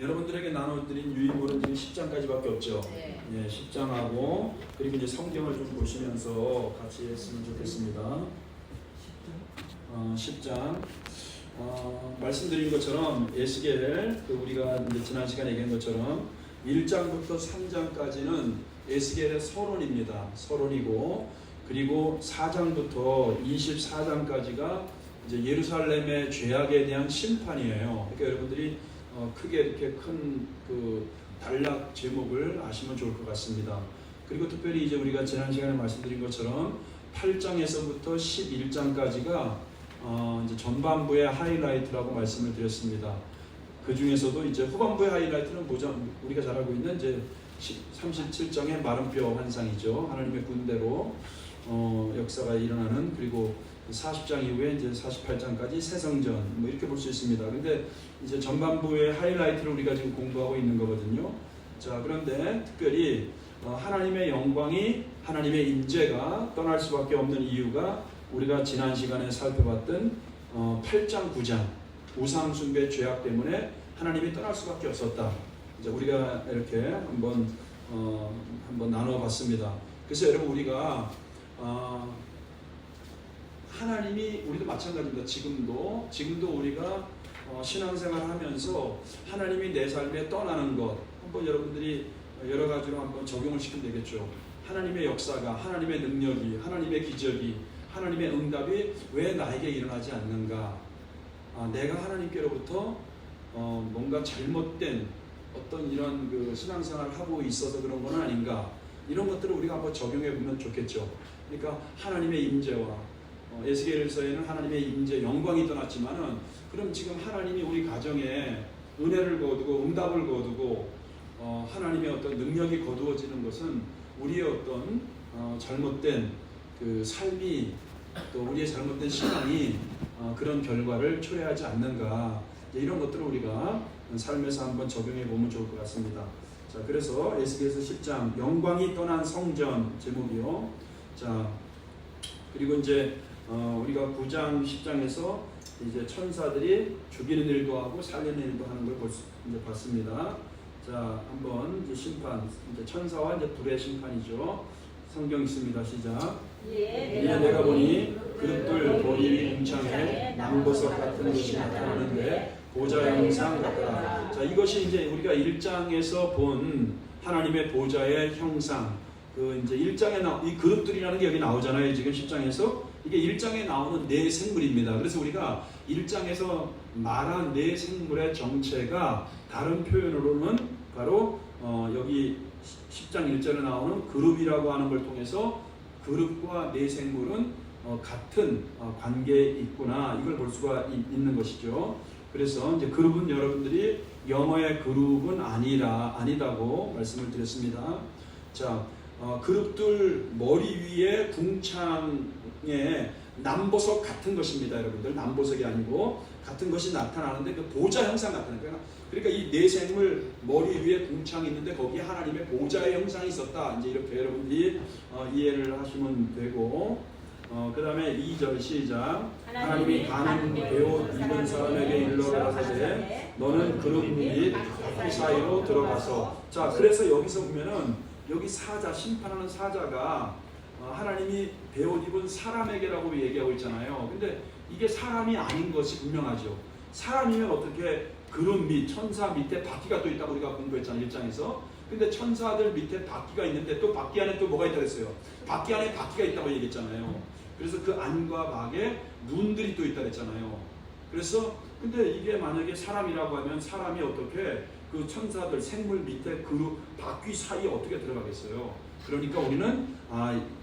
여러분들에게 나눠드린 유인물은 지금 10장까지밖에 없죠. 네. 예, 10장하고 그리고 이제 성경을 좀 보시면서 같이 했으면 좋겠습니다. 10장 말씀드린 것처럼 에스겔 우리가 이제 지난 시간에 얘기한 것처럼 1장부터 3장까지는 에스겔의 서론입니다. 서론이고 그리고 4장부터 24장까지가 이제 예루살렘의 죄악에 대한 심판이에요. 그러니까 여러분들이 크게 이렇게 큰 그 단락 제목을 아시면 좋을 것 같습니다. 그리고 특별히 이제 우리가 지난 시간에 말씀드린 것처럼 8장에서부터 11장까지가 이제 전반부의 하이라이트라고 말씀을 드렸습니다. 그 중에서도 이제 후반부의 하이라이트는 뭐죠? 우리가 잘 알고 있는 이제 37장의 마름뼈 환상이죠. 하나님의 군대로 역사가 일어나는 그리고 40장 이후에 이제 48장까지 새성전 뭐 이렇게 볼 수 있습니다. 근데 이제 전반부의 하이라이트를 우리가 지금 공부하고 있는 거거든요. 자, 그런데 특별히 하나님의 영광이 하나님의 임재가 떠날 수밖에 없는 이유가 우리가 지난 시간에 살펴봤던 8장 9장 우상 숭배 죄악 때문에 하나님이 떠날 수밖에 없었다. 이제 우리가 이렇게 한번 나눠봤습니다. 그래서 여러분 우리가 하나님이 우리도 마찬가지입니다. 지금도 우리가 신앙생활을 하면서 하나님이 내 삶에 떠나는 것 한번 여러분들이 여러 가지로 한번 적용을 시키면 되겠죠. 하나님의 역사가, 하나님의 능력이, 하나님의 기적이, 하나님의 응답이 왜 나에게 일어나지 않는가? 내가 하나님께로부터 뭔가 잘못된 어떤 이런 그 신앙생활을 하고 있어서 그런 건 아닌가? 이런 것들을 우리가 한번 적용해 보면 좋겠죠. 그러니까 하나님의 임재와 에스겔서에는 하나님의 임재 영광이 떠났지만은 그럼 지금 하나님이 우리 가정에 은혜를 거두고 응답을 거두고 하나님의 어떤 능력이 거두어지는 것은 우리의 어떤 잘못된 그 삶이 또 우리의 잘못된 신앙이 그런 결과를 초래하지 않는가 이런 것들을 우리가 삶에서 한번 적용해 보면 좋을 것 같습니다. 자, 그래서 에스겔서 10장 영광이 떠난 성전 제목이요. 자, 그리고 이제 우리가 9장 10장에서 이제 천사들이 죽이는 일도 하고 살리는 일도 하는 걸 이제 봤습니다. 자, 한번 이제 심판, 이제 천사와 이제 불의 심판이죠. 성경 있습니다. 시작. 내가 보니 그릇들 머리 궁창에 남보석 같은 것이 나타나는데 보좌 형상 같더라. 자, 이것이 이제 우리가 1장에서 본 하나님의 보좌의 형상. 그 이제 1장에 이 그릇들이라는 게 여기 나오잖아요. 지금 10장에서 이게 1장에 나오는 네 생물입니다. 그래서 우리가 1장에서 말한 네 생물의 정체가 다른 표현으로는 바로 여기 10장 1절에 나오는 그룹이라고 하는 걸 통해서 그룹과 네 생물은 같은 관계에 있구나 이걸 볼 수가 있는 것이죠. 그래서 이제 그룹은 여러분들이 영어의 그룹은 아니다고 말씀을 드렸습니다. 자, 그룹들 머리 위에 궁창에 남보석 같은 것입니다. 여러분들 남보석이 아니고 같은 것이 나타나는데 그 보좌 형상 나타나는 거예요. 그러니까 이 네 생물 머리 위에 궁창이 있는데 거기에 하나님의 보좌의 형상이 있었다. 이제 이렇게 여러분들이 이해를 하시면 되고 그 다음에 2절 시작. 하나님이 가는 배옷 입은 사람에게 일러가라사대 너는 그룹 및 그 사이로 들어가서. 자, 그래서 여기서 보면은 여기 사자, 심판하는 사자가 하나님이 배옷 입은 사람에게라고 얘기하고 있잖아요. 근데 이게 사람이 아닌 것이 분명하죠. 사람이면 어떻게 그룹 및 천사 밑에 바퀴가 또 있다고 우리가 공부했잖아요. 1장에서. 근데 천사들 밑에 바퀴가 있는데 또 바퀴 안에 또 뭐가 있다고 했어요? 바퀴 안에 바퀴가 있다고 얘기했잖아요. 그래서 그 안과 밖에 눈들이 또 있다고 했잖아요. 그래서 근데 이게 만약에 사람이라고 하면 사람이 어떻게 그 천사들 생물 밑에 그 바퀴 사이에 어떻게 들어가겠어요? 그러니까 우리는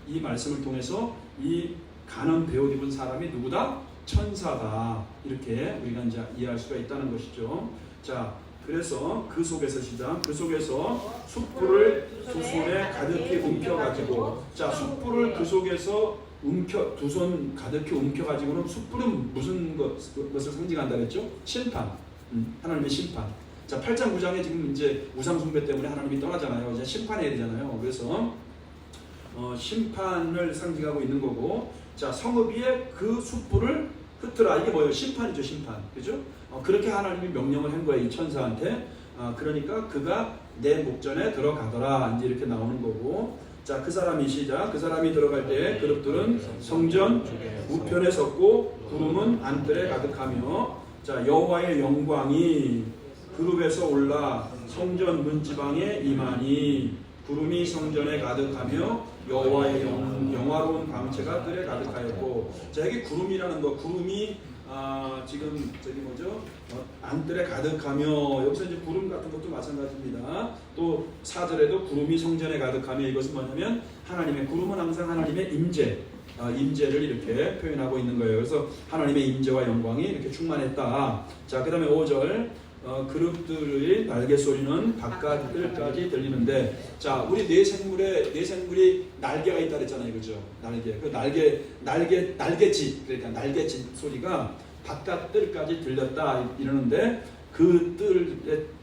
이 말씀을 통해서 이 가는 배옷 입은 사람이 누구다? 천사다. 이렇게 우리가 이제 이해할 수가 있다는 것이죠. 자, 그래서 그 속에서 시작. 그 속에서 숯불을 두 손에 가득히 움켜가지고. 자, 숯불을 그 속에서 두 손 가득히 움켜가지고는 숯불은 무슨 것을 상징한다 그랬죠? 심판. 하나님의 심판. 자, 8장 9장에 지금 이제 우상숭배 때문에 하나님이 떠나잖아요. 이제 심판해야 되잖아요. 그래서 심판을 상징하고 있는 거고, 자, 성읍 위에 그 숯불을 흩으라. 이게 뭐예요? 심판이죠, 심판. 그죠? 그렇게 하나님이 명령을 한 거예요, 이 천사한테. 그러니까 그가 내 목전에 들어가더라. 이제 이렇게 나오는 거고. 자, 그 사람이 시작. 그 사람이 들어갈 때 그룹들은 성전 우편에 섰고 구름은 안뜰에 가득하며, 자, 여호와의 영광이 그룹에서 올라 성전 문지방에 임하니 구름이 성전에 가득하며 여호와의 영화로운 광채가 뜰에 가득하였고. 자, 여기 구름이라는 거, 구름이 지금 저기 뭐죠? 안뜰에 가득하며, 여기서 이제 구름 같은 것도 마찬가지입니다. 또 4절에도 구름이 성전에 가득하며, 이것은 뭐냐면 하나님의, 구름은 항상 하나님의 임재, 임재를 이렇게 표현하고 있는 거예요. 그래서 하나님의 임재와 영광이 이렇게 충만했다. 자, 그 다음에 5절, 그룹들의 날개 소리는 바깥 뜰까지 들리는데, 자, 우리 네 생물이 날개가 있다 그랬잖아요, 그죠? 날개, 그 날개짓, 그러니까 날개짓 소리가 바깥 뜰까지 들렸다 이러는데, 그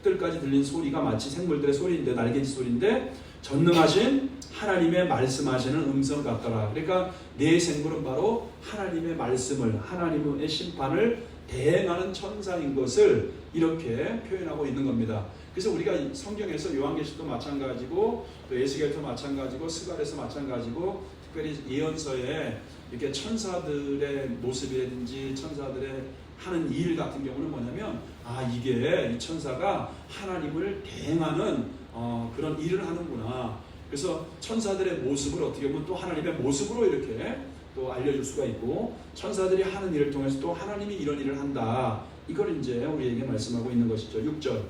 뜰까지 들린 소리가 마치 생물들의 소리인데, 날개짓 소리인데, 전능하신 하나님의 말씀하시는 음성 같더라. 그러니까 네 생물은 바로 하나님의 말씀을, 하나님의 심판을 대행하는 천사인 것을 이렇게 표현하고 있는 겁니다. 그래서 우리가 성경에서 요한계시록도 마찬가지고, 또 에스겔도 마찬가지고, 스갈에서 마찬가지고, 특별히 예언서에 이렇게 천사들의 모습이라든지 천사들의 하는 일 같은 경우는 뭐냐면, 이게 이 천사가 하나님을 대행하는 그런 일을 하는구나. 그래서 천사들의 모습을 어떻게 보면 또 하나님의 모습으로 이렇게 또 알려줄 수가 있고, 천사들이 하는 일을 통해서 또 하나님이 이런 일을 한다. 이걸 이제 우리에게 말씀하고 있는 것이죠. 6절.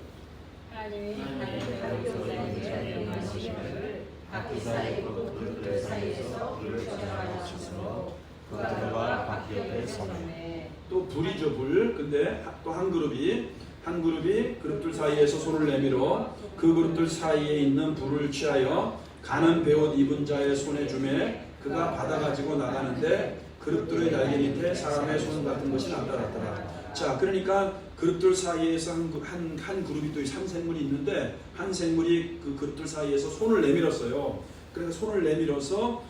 하나님이 용서에 명하시기를 바퀴사이고 그릇들 사이에서 불을 전하셨으므로 그 아들과 바퀴 옆에 서네. 또 불이죠, 불. 근데 또 한 그룹이 그룹들 사이에서 손을 내밀어 그 그룹들 사이에 있는 불을 취하여 가는 베옷 입은 자의 손에 주매 그가 받아가지고 나가는데 그룹들의 날개 밑에 사람의 손 같은 것이 나타났더라. 자, 그러니까 그룹들 사이에서 한 그룹이 또 한 생물이 있는데, 한 생물이 그 그룹들 사이에서 손을 내밀었어요. 그래서 손을 내밀어서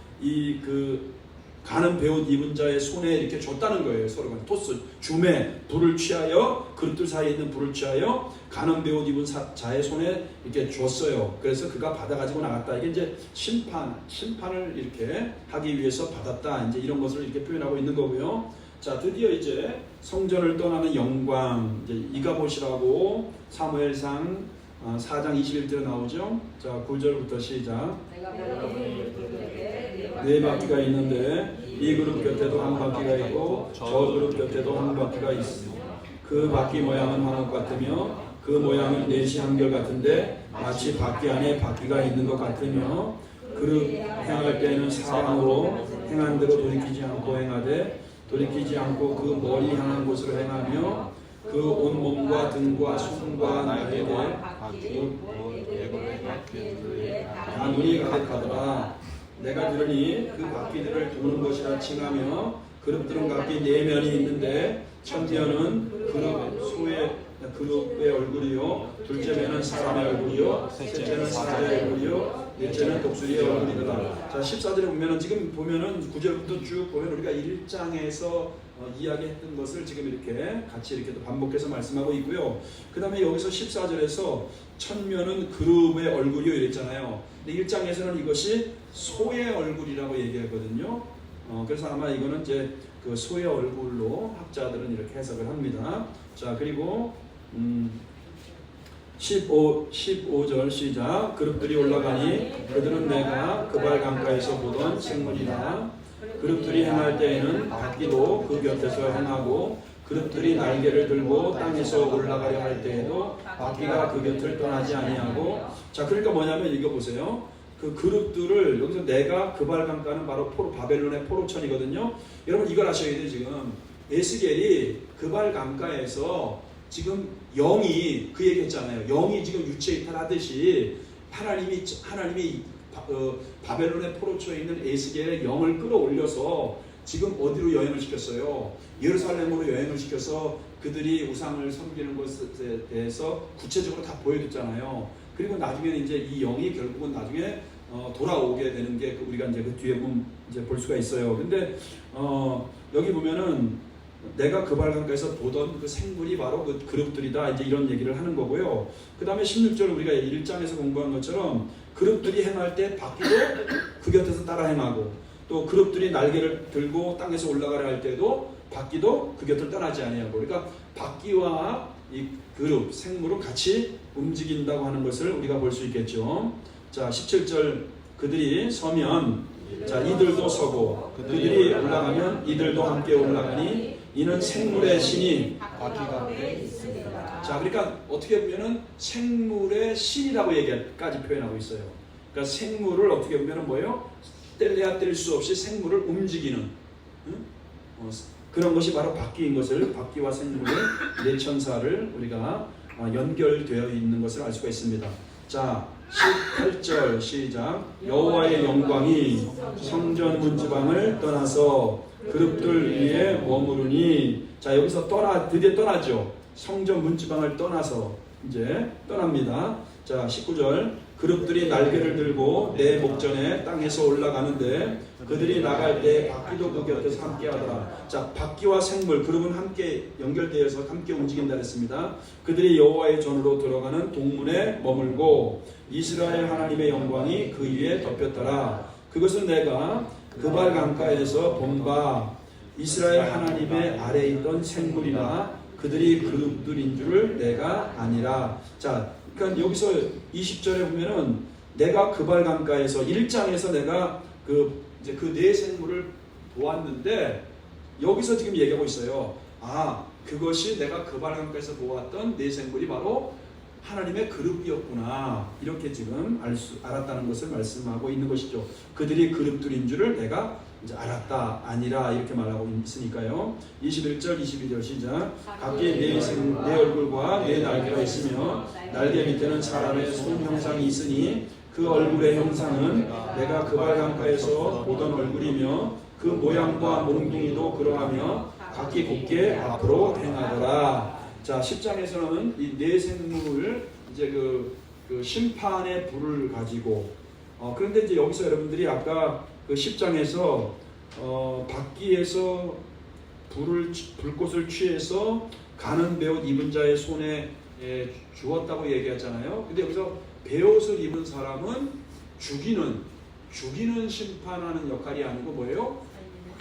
가는 베옷 입은 자의 손에 이렇게 줬다는 거예요. 서로가 토스, 주매, 불을 취하여, 그릇들 사이에 있는 불을 취하여 가는 베옷 입은 자의 손에 이렇게 줬어요. 그래서 그가 받아가지고 나갔다. 이게 이제 심판을 이렇게 하기 위해서 받았다. 이제 이런 것을 이렇게 표현하고 있는 거고요. 자, 드디어 이제 성전을 떠나는 영광, 이제 이가봇이라고 사무엘상 4장 21절에 나오죠. 자, 9절부터 시작. 네 바퀴가 있는데 이 그룹 곁에도 한 바퀴가 있고 저 그룹 곁에도 한 바퀴가 있으며 그 바퀴 모양은 황흑 같으며 그 모양은 넷이 한결 같은데 마치 바퀴 안에 바퀴가 있는 것 같으며 그룹 행할 때에는 사랑으로 행한 대로 돌이키지 않고 행하되 돌이키지 않고 그 머리 향한 곳으로 행하며 그 온몸과 등과 손과 날개에 다 눈이 가득하더라. 내가 들으니 그 바퀴들을 도는 것이라 칭하며 그룹들은 각기 네 면이 있는데 첫면은 그룹의 얼굴이요, 둘째 면은 사람의 얼굴이요, 셋째는 사자의 얼굴이요, 넷째는 독수리의 얼굴이더라. 자, 14절에 보면은 지금 보면은 9절부터 쭉 보면 우리가 1장에서 이야기했던 것을 지금 이렇게 같이 이렇게 또 반복해서 말씀하고 있고요. 그 다음에 여기서 14절에서 첫면은 그룹의 얼굴이요 이랬잖아요. 근데 1장에서는 이것이 소의 얼굴이라고 얘기하거든요. 그래서 아마 이거는 이제 그 소의 얼굴로 학자들은 이렇게 해석을 합니다. 자, 그리고 15절 시작. 그룹들이 올라가니 그들은 내가 그발 강가에서 보던 생물이라. 그룹들이 행할 때에는 바퀴도 그 곁에서 행하고 그룹들이 날개를 들고 땅에서 올라가려 할 때에도 바퀴가 그 곁을 떠나지 아니하고. 자, 그러니까 뭐냐면 이거 보세요. 그 그룹들을 여기서 내가 그발 강가는 바로 바벨론의 포로천이거든요. 여러분 이걸 아셔야 돼요. 지금 에스겔이 그발 강가에서 지금 영이 그 얘기했잖아요. 영이 지금 유체 이탈하듯이 하나님이 바벨론의 포로초에 있는 에스겔의 영을 끌어올려서 지금 어디로 여행을 시켰어요? 예루살렘으로 여행을 시켜서 그들이 우상을 섬기는 것에 대해서 구체적으로 다 보여줬잖아요. 그리고 나중에는 이제 이 영이 결국은 나중에 돌아오게 되는 게 우리가 이제 그 뒤에 보면 이제 볼 수가 있어요. 근데 여기 보면은 내가 그발강가에서 보던 그 생물이 바로 그 그룹들이다. 이제 이런 얘기를 하는 거고요. 그 다음에 16절 우리가 1장에서 공부한 것처럼 그룹들이 행할 때 바퀴도 그 곁에서 따라 행하고, 또 그룹들이 날개를 들고 땅에서 올라가려 할 때도 바퀴도 그 곁을 떠나지 아니하고, 그러니까 바퀴와 이 그룹, 생물은 같이 움직인다고 하는 것을 우리가 볼 수 있겠죠. 자, 17절 그들이 서면 자 이들도 서고 그들이 올라가면 이들도 함께 올라가니 이는 생물의 신이 바퀴가 꽤 있으리라. 자, 그러니까 어떻게 보면은 생물의 신이라고 얘기까지 표현하고 있어요. 그러니까 생물을 어떻게 보면은 뭐예요? 뗄래야 뗄 수 없이 생물을 움직이는 그런 것이 바로 바퀴인 것을, 바퀴와 생물의 네 천사를 우리가 연결되어 있는 것을 알 수가 있습니다. 자, 18절 시작. 여호와의 영광이 성전 문지방을 떠나서 그룹들 위에 머무르니. 자, 여기서 드디어 떠나죠. 성전 문지방을 떠나서 이제 떠납니다. 자, 19절 그룹들이 날개를 들고 내 목전에 땅에서 올라가는데 그들이 나갈 때 바퀴도 그 곁에서 함께 하더라. 자, 바퀴와 생물, 그룹은 함께 연결되어서 함께 움직인다 했습니다. 그들이 여호와의 전으로 들어가는 동문에 머물고 이스라엘 하나님의 영광이 그 위에 덮였더라. 그것은 내가 그발 강가에서 본 바 이스라엘 하나님의 아래에 있던 생물이라 그들이 그룹들인 줄을 내가 아니라. 자, 그러니까 여기서 20절에 보면은 내가 그발 강가에서 1장에서 내가 그 네 생물을 보았는데 여기서 지금 얘기하고 있어요. 아, 그것이 내가 그발 강가에서 보았던 네 생물이 바로 하나님의 그룹이었구나. 이렇게 지금 알았다는 것을 말씀하고 있는 것이죠. 그들이 그룹들인 줄을 내가 이제 알았다, 아니라 이렇게 말하고 있으니까요. 21절, 22절 시작. 각기 네 얼굴과 네 날개가 있으며 날개 밑에는 사람의 손 형상이 있으니 그 얼굴의 형상은 내가 그발 강가에서 보던 얼굴이며 그 모양과 몽둥이도 그러하며 각기 곱게 앞으로 행하더라. 자, 10장에서는 이 네 생물을 이제 그 심판의 불을 가지고 그런데 이제 여기서 여러분들이 아까 그 10장에서 바퀴에서 불꽃을 취해서 가는 베옷 입은 자의 손에 주었다고 얘기하잖아요. 근데 여기서 베옷을 입은 사람은 죽이는 심판하는 역할이 아니고 뭐예요?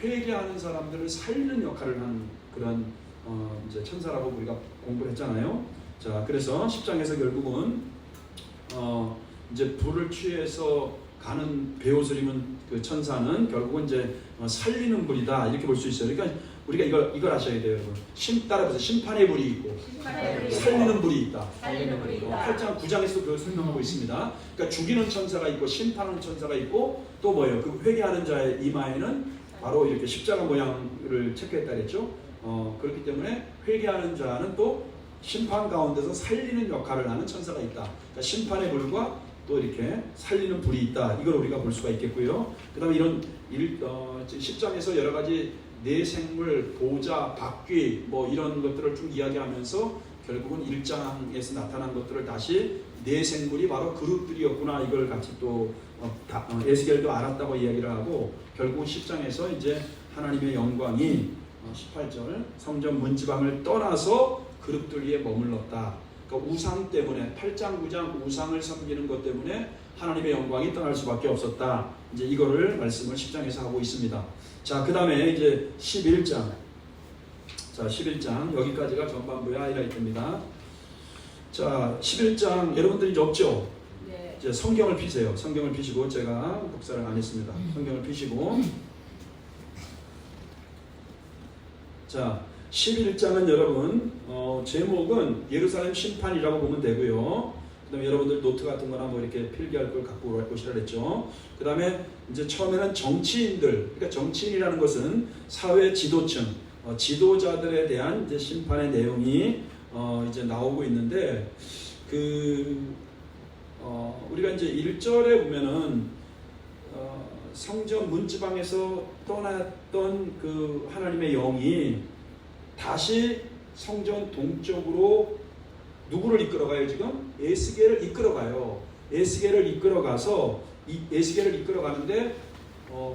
회개하는 사람들을 살리는 역할을 하는 그런 이제 천사라고 우리가 공부를 했잖아요. 자, 그래서 10장에서 결국은 이제 불을 취해서 가는 베옷을 입은 그 천사는 결국은 이제 살리는 불이다, 이렇게 볼 수 있어요. 그러니까 우리가 이걸 아셔야 돼요, 여러분. 따라서 심판의 불이 있고 살리는 불이 있다. 8장 9장에서도 그걸 설명하고 있습니다. 그러니까 죽이는 천사가 있고 심판하는 천사가 있고 또 뭐예요? 그 회개하는 자의 이마에는 바로 이렇게 십자가 모양을 체크했다 그랬죠. 그렇기 때문에 회개하는 자는 또 심판 가운데서 살리는 역할을 하는 천사가 있다. 그러니까 심판의 불과 또 이렇게 살리는 불이 있다. 이걸 우리가 볼 수가 있겠고요. 그 다음에 이런 10장에서 여러 가지 네 생물, 보좌, 바퀴 뭐 이런 것들을 쭉 이야기하면서 결국은 1장에서 나타난 것들을 다시 네 생물이 바로 그룹들이었구나, 이걸 같이 또 에스겔도 알았다고 이야기를 하고, 결국 10장에서 이제 하나님의 영광이 18절 성전 문지방을 떠나서 그룹들 위에 머물렀다. 그러니까 우상 때문에 8장 9장 우상을 섬기는 것 때문에 하나님의 영광이 떠날 수밖에 없었다. 이제 이거를 말씀을 10장에서 하고 있습니다. 자, 그 다음에 이제 11장. 자, 11장 여기까지가 전반부의 하이라이트입니다. 자, 11장 여러분들이 이제 없죠? 네. 이제 성경을 피세요. 성경을 피시고, 제가 복사를 안 했습니다. 성경을 피시고. 자, 11장은 여러분 제목은 예루살렘 심판이라고 보면 되고요. 그 다음에 여러분들 노트 같은 거나 뭐 이렇게 필기할 걸 갖고 오시라 그랬죠. 그 다음에 이제 처음에는 정치인들, 그러니까 정치인이라는 것은 사회 지도층, 지도자들에 대한 이제 심판의 내용이 이제 나오고 있는데, 우리가 이제 1절에 보면은 성전 문지방에서 떠났던 그 하나님의 영이 다시 성전 동쪽으로 누구를 이끌어가요? 지금 에스겔을 이끌어가요. 에스겔을 이끌어가서 에스겔을 이끌어가는데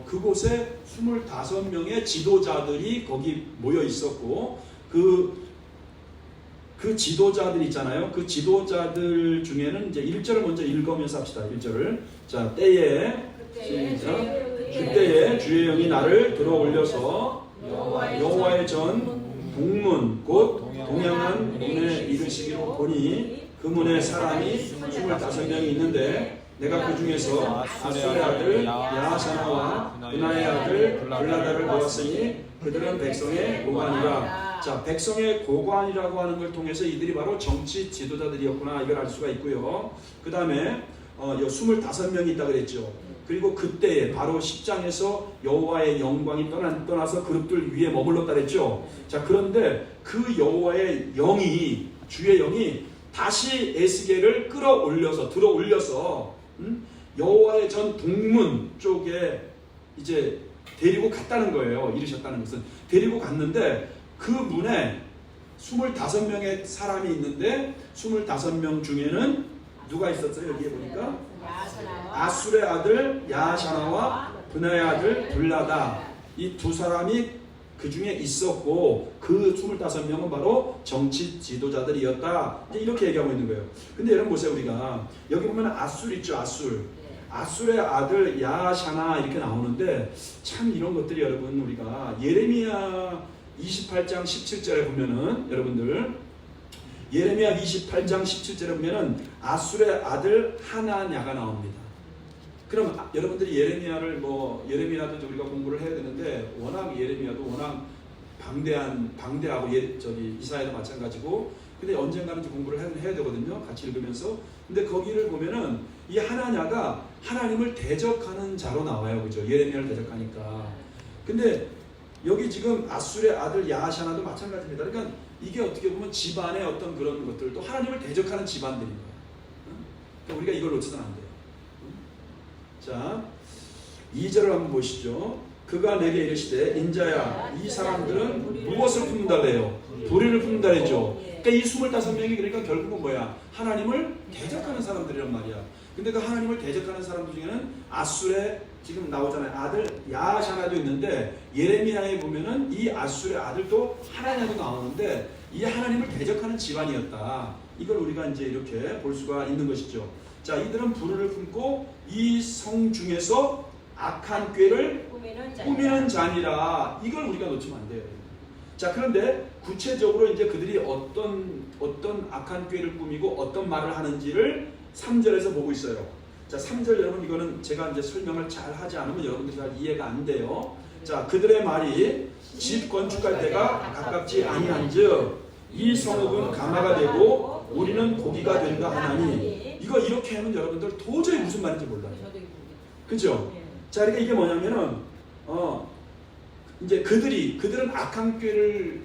그곳에 25명의 지도자들이 거기 모여 있었고 그 지도자들 있잖아요. 그 지도자들 중에는 이제 1절을 먼저 읽으면서 합시다. 1절을. 자, 때에 그때에 주의 영이 나를 들어올려서 여호와의 전 동문 곧 동양한 문에 이르시기로 보니 그 문에 사람이 25명이 있는데 내가 그 중에서 아술의 아들 야하사나와 분하의 아들 블라다를 보았으니 그들은 백성의 고관이라. 자, 백성의 고관이라고 하는 걸 통해서 이들이 바로 정치 지도자들이었구나 이걸 알 수가 있고요. 그 다음에 25명이 있다 그랬죠. 그리고 그때에 바로 10장에서 여호와의 영광이 떠나서 그룹들 위에 머물렀다 그랬죠. 자, 그런데 그 여호와의 영이 주의 영이 다시 에스겔을 들어올려서 여호와의 전 동문 쪽에 이제 데리고 갔다는 거예요. 이르셨다는 것은 데리고 갔는데 그 문에 25명의 사람이 있는데 25명 중에는 누가 있었어요? 여기에 보니까 아술의 아들 야샤나와 분하의 아들 블라다, 이 두 사람이 그 중에 있었고 그 25명은 바로 정치 지도자들이었다. 이제 이렇게 얘기하고 있는 거예요. 근데 여러분 보세요. 우리가 여기 보면 아술 있죠. 아술의 아들 야샤나 이렇게 나오는데 참 이런 것들이 여러분 우리가 예레미야 28장 17절에 보면은 여러분들 예레미야 28장 17절에 보면은 아술의 아들 하나냐가 나옵니다. 그럼 여러분들이 예레미야도 우리가 공부를 해야 되는데 워낙 예레미야도 워낙 방대하고 이사야도 마찬가지고 근데 언젠가는 공부를 해야 되거든요. 같이 읽으면서. 근데 거기를 보면은 이 하나냐가 하나님을 대적하는 자로 나와요. 그죠? 예레미야를 대적하니까. 근데 여기 지금 아술의 아들 야하샤나도 마찬가지입니다. 그러니까 이게 어떻게 보면 집안의 어떤 그런 것들도 하나님을 대적하는 집안들인 거예요. 그러니까 우리가 이걸 놓치면 안 돼요. 자, 2절을 한번 보시죠. 그가 내게 이르시되 인자야 이 사람들은 무엇을 품는다 그래요? 불의를 품는다 그랬죠. 그러니까 이 25명이 그러니까 결국은 뭐야? 하나님을 대적하는 사람들이란 말이야. 근데 그 하나님을 대적하는 사람들 중에는 아술의 지금 나오잖아요. 아들 야하샤나도 있는데 예레미야에 보면은 이 아술의 아들도 하나냐도 나오는데 이 하나님을 대적하는 집안이었다. 이걸 우리가 이제 이렇게 볼 수가 있는 것이죠. 자, 이들은 불의를 품고 이 성 중에서 악한 꾀를 꾸미는 자니라. 이걸 우리가 놓치면 안 돼요. 자, 그런데 구체적으로 이제 그들이 어떤 악한 꾀를 꾸미고 어떤 말을 하는지를 3절에서 보고 있어요. 자, 3절 여러분 이거는 제가 이제 설명을 잘 하지 않으면 여러분들이 잘 이해가 안 돼요. 자, 그들의 말이 집 건축할 때가 가깝지 아니한즉 이 성읍은 가마가 되고 우리는 고기가 된다 하나니. 이거 이렇게 하면 여러분들 도저히 무슨 말인지 몰라요. 그죠? 자, 그러니까 이게 뭐냐면은 이제 그들은 악한 꾀를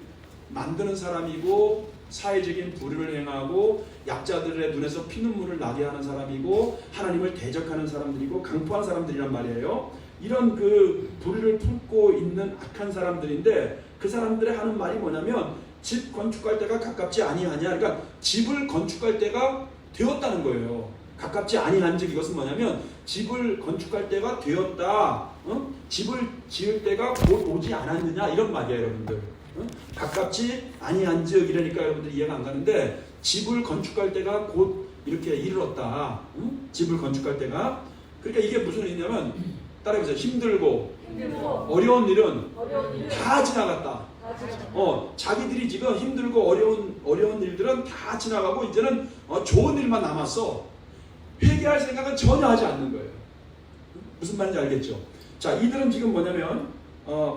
만드는 사람이고 사회적인 불의를 행하고 약자들의 눈에서 피눈물을 나게 하는 사람이고 하나님을 대적하는 사람들이고 강포한 사람들이란 말이에요. 이런 그 불의를 품고 있는 악한 사람들인데 그 사람들의 하는 말이 뭐냐면 집 건축할 때가 가깝지 아니하냐. 그러니까 집을 건축할 때가 되었다는 거예요. 가깝지 아니한즉 이것은 뭐냐면 집을 건축할 때가 되었다. 집을 지을 때가 곧 오지 않았느냐 이런 말이에요, 여러분들. 가깝지 아니한즉 이러니까 여러분들 이해가 안 가는데 집을 건축할 때가 곧 이렇게 이르렀다. 집을 건축할 때가. 그러니까 이게 무슨 의미냐면 따라해보세요. 힘들고 어려운 일은 다 지나갔다. 자기들이 지금 힘들고 어려운 일들은 다 지나가고 이제는 좋은 일만 남았어. 회개할 생각은 전혀 하지 않는 거예요. 무슨 말인지 알겠죠? 자, 이들은 지금 뭐냐면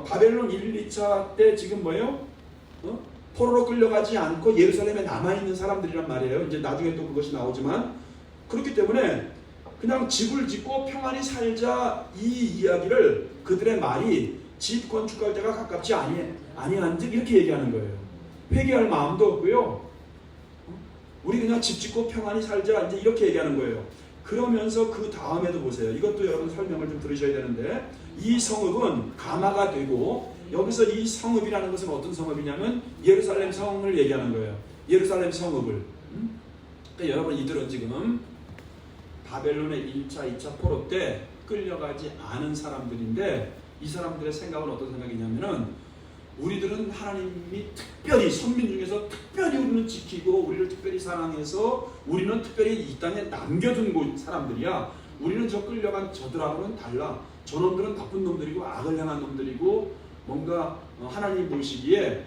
바벨론 1, 2차 때 지금 뭐예요? 포로로 끌려가지 않고 예루살렘에 남아있는 사람들이란 말이에요. 이제 나중에 또 그것이 나오지만 그렇기 때문에 그냥 집을 짓고 평안히 살자 이 이야기를 그들의 말이 집 건축할 때가 가깝지 아니한즉 이렇게 얘기하는 거예요. 회개할 마음도 없고요. 우리 그냥 집 짓고 평안히 살자 이제 이렇게 얘기하는 거예요. 그러면서 그 다음에도 보세요. 이것도 여러분 설명을 좀 들으셔야 되는데 이 성읍은 가마가 되고 여기서 이 성읍이라는 것은 어떤 성읍이냐면 예루살렘 성을 얘기하는 거예요. 예루살렘 성읍을. 그러니까 여러분 이들은 지금 바벨론의 1차, 2차 포로 때 끌려가지 않은 사람들인데 이 사람들의 생각은 어떤 생각이냐면은 우리들은 하나님이 특별히 선민 중에서 특별히 우리는 지키고 우리를 특별히 사랑해서 우리는 특별히 이 땅에 남겨둔 사람들이야. 우리는 저 끌려간 저들하고는 달라. 저놈들은 나쁜 놈들이고 악을 행한 놈들이고 뭔가 하나님 보시기에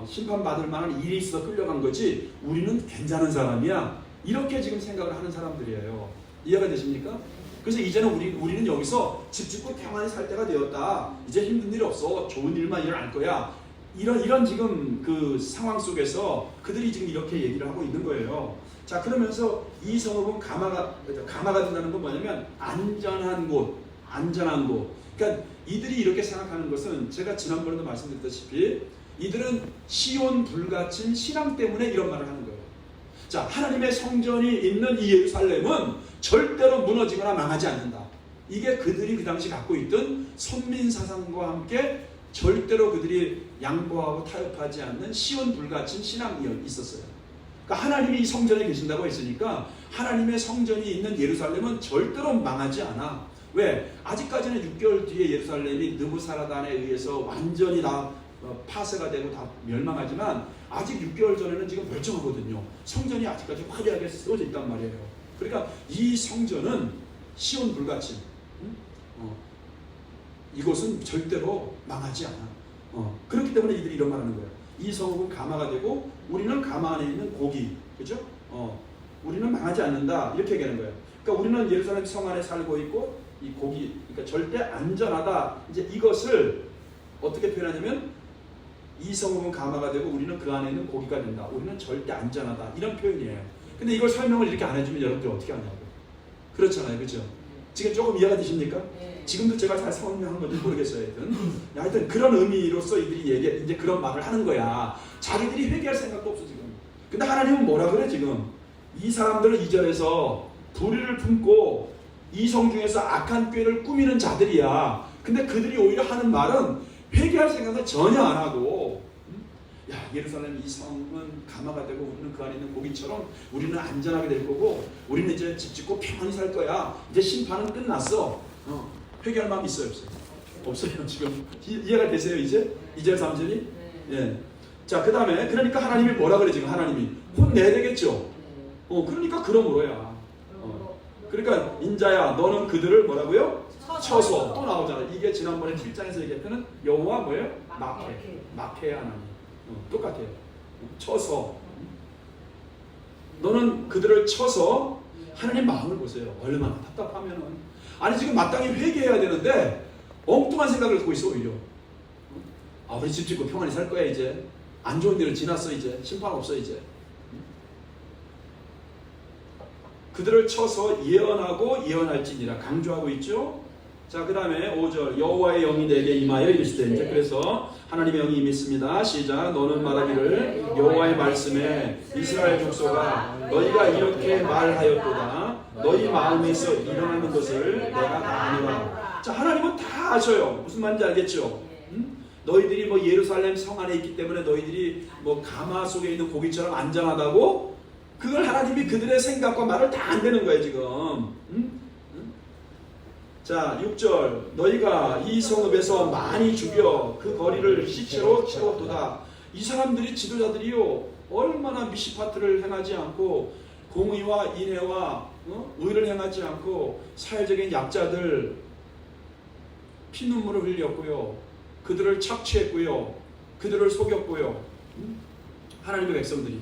심판받을 만한 일이 있어 끌려간 거지 우리는 괜찮은 사람이야. 이렇게 지금 생각을 하는 사람들이에요. 이해가 되십니까? 그래서 이제는 우리는 여기서 집 짓고 평안히 살 때가 되었다. 이제 힘든 일이 없어. 좋은 일만 일어날 거야. 이런 지금 그 상황 속에서 그들이 지금 이렇게 얘기를 하고 있는 거예요. 자, 그러면서 이 성읍은 가마가 된다는 건 뭐냐면 안전한 곳. 그러니까 이들이 이렇게 생각하는 것은 제가 지난번에도 말씀드렸다시피 이들은 시온 불같은 신앙 때문에 이런 말을 하는 거예요. 자, 하나님의 성전이 있는 이 예루살렘은 절대로 무너지거나 망하지 않는다. 이게 그들이 그 당시 갖고 있던 선민 사상과 함께 절대로 그들이 양보하고 타협하지 않는 시온 불같은 신앙이 있었어요. 그러니까 하나님이 이 성전에 계신다고 했으니까 하나님의 성전이 있는 예루살렘은 절대로 망하지 않아. 왜? 아직까지는 6개월 뒤에 예루살렘이 느부사라단에 의해서 완전히 다 파쇄가 되고 다 멸망하지만 아직 6개월 전에는 지금 멀쩡하거든요. 성전이 아직까지 화려하게 세워져 있단 말이에요. 그러니까 이 성전은 시온 불같이 이곳은 절대로 망하지 않아. 그렇기 때문에 이들이 이런 말하는 거예요. 이 성읍은 가마가 되고 우리는 가마 안에 있는 고기, 그죠? 우리는 망하지 않는다 이렇게 얘기하는 거예요. 그러니까 우리는 예루살렘 성 안에 살고 있고 이 고기, 그러니까 절대 안전하다. 이제 이것을 어떻게 표현하냐면 이 성읍은 가마가 되고 우리는 그 안에 있는 고기가 된다. 우리는 절대 안전하다. 이런 표현이에요. 근데 이걸 설명을 이렇게 안 해주면 여러분들 어떻게 하냐고. 그렇잖아요. 그죠? 지금 조금 이해가 되십니까? 네. 지금도 제가 잘 설명한 건지 모르겠어요. 하여튼 그런 의미로서 이들이 이제 그런 말을 하는 거야. 자기들이 회개할 생각도 없어 지금. 근데 하나님은 뭐라 그래 지금? 이 사람들은 2절에서 불의를 품고 이성 중에서 악한 꾀를 꾸미는 자들이야. 근데 그들이 오히려 하는 말은 회개할 생각을 전혀 안 하고, 야, 예루살렘 이 성은 가마가 되고 우리는 그 안에 있는 고기처럼 우리는 안전하게 될 거고 우리는 이제 집 짓고 평안히 살 거야. 이제 심판은 끝났어. 회개할 마음 있어요, 없어요? 없어요. 지금 이해가 되세요? 이제 2절 3절이? 예. 자, 그 다음에 그러니까 하나님이 뭐라 그래 지금? 하나님이 혼내야 되겠죠. 그러니까 그러므로야. 그러니까 인자야 너는 그들을 뭐라고요? 쳐서. 또 나오잖아. 이게 지난번에 7장에서 얘기했던 여호와 뭐예요? 마케 하나님. 똑같아요. 쳐서. 너는 그들을 쳐서. 하나님 마음을 보세요. 얼마나 답답하면은. 아니 지금 마땅히 회개해야 되는데 엉뚱한 생각을 갖고 있어 오히려. 우리 집 짓고 평안히 살 거야 이제. 안 좋은 일은 지났어 이제. 심판 없어 이제. 그들을 쳐서 예언하고 예언할지니라 강조하고 있죠. 자, 그 다음에 5절 여호와의 영이 내게 임하여 이르시되. 이제 그래서 하나님의 영이 임했습니다. 시작. 너는 말하기를 여호와의 말씀에 이스라엘 족속아 너희가 이렇게 말하였도다. 너희 마음에서 일어나는 것을 내가 다 아노라. 자, 하나님은 다 아셔요. 무슨 말인지 알겠죠? 너희들이 뭐 예루살렘 성 안에 있기 때문에 너희들이 뭐 가마 속에 있는 고기처럼 안전하다고 그걸 하나님이 그들의 생각과 말을 다 안 되는 거예요 지금. 자, 6절 너희가 이 성읍에서 많이 죽여 그 거리를 시체로 채웠도다. 이 사람들이 지도자들이요 얼마나 미시파트를 행하지 않고 공의와 인애와 의를 행하지 않고 사회적인 약자들 피눈물을 흘렸고요. 그들을 착취했고요. 그들을 속였고요. 하나님의 백성들이.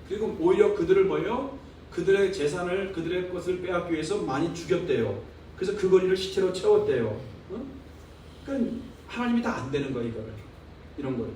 그리고 오히려 그들을 뭐예요? 그들의 재산을 그들의 것을 빼앗기 위해서 많이 죽였대요. 그래서 그 거리를 시체로 채웠대요. 그러니까 하나님이 다 안 되는 거예요, 이거를. 이런 거를.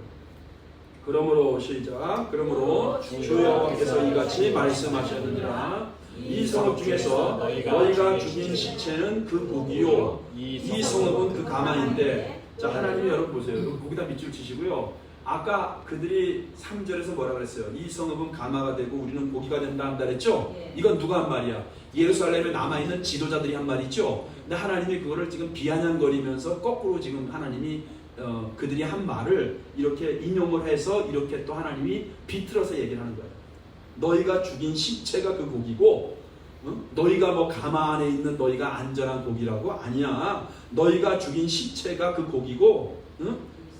그러므로 시작. 그러므로 주 여호와께서 이같이 말씀하셨느니라. 이 성읍 중에서 너희가 죽인 시체는 그 고기요 이 성읍은 그 가마인데. 자, 하나님이 여러분 보세요. 거기다 밑줄 치시고요. 아까 그들이 3절에서 뭐라 그랬어요? 이 성읍은 가마가 되고 우리는 고기가 된다 한다 그랬죠? 이건 누가 한 말이야? 예루살렘에 남아있는 지도자들이 한 말이죠? 근데 하나님이 그거를 지금 비아냥거리면서 거꾸로 지금 하나님이 그들이 한 말을 이렇게 인용을 해서 이렇게 또 하나님이 비틀어서 얘기를 하는 거예요. 너희가 죽인 시체가 그 고기고 너희가 뭐 가마 안에 있는 너희가 안전한 고기라고? 아니야. 너희가 죽인 시체가 그 고기고,